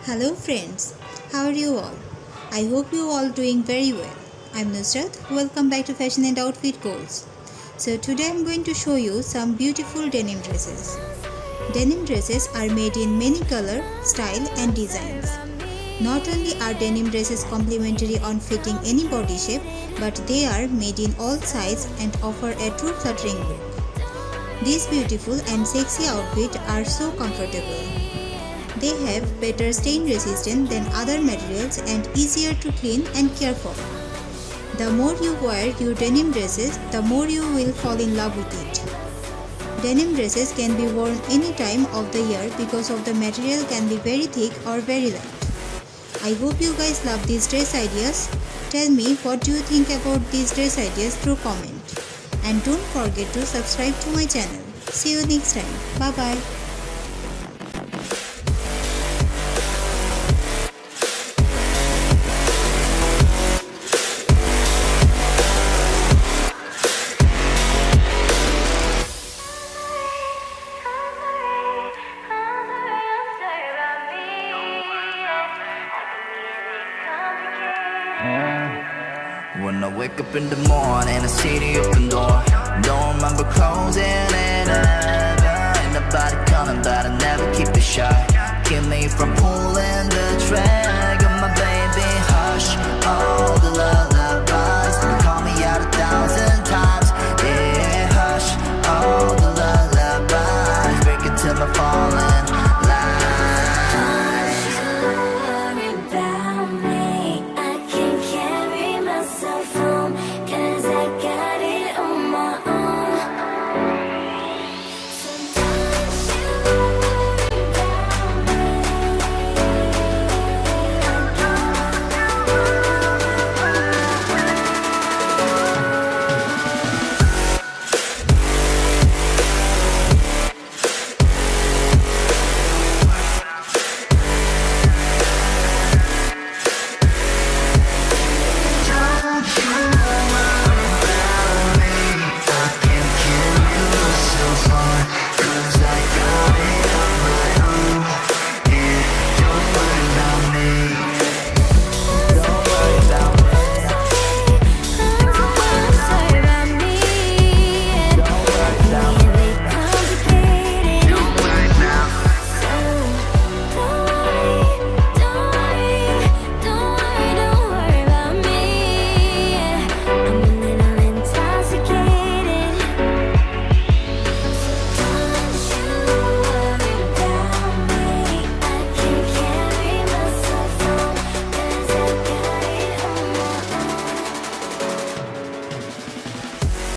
Hello friends, how are you all? I hope you all doing very well. I'm Nusrat. Welcome back to Fashion and Outfit Goals. So today I'm going to show you some beautiful denim dresses. Denim dresses are made in many color, style and designs. Not only are denim dresses complementary on fitting any body shape, but they are made in all size and offer a true flattering look. These beautiful and sexy outfits are so comfortable. They have better stain resistance than other materials and easier to clean and care for. The more you wear your denim dresses, the more you will fall in love with it. Denim dresses can be worn any time of the year because of the material can be very thick or very light. I hope you guys love these dress ideas. Tell me what do you think about these dress ideas through comment. And don't forget to subscribe to my channel. See you next time. Bye bye. When I wake up in the morning, I see the open door. Don't remember closing it ever. Ain't nobody coming, but I never keep it shut.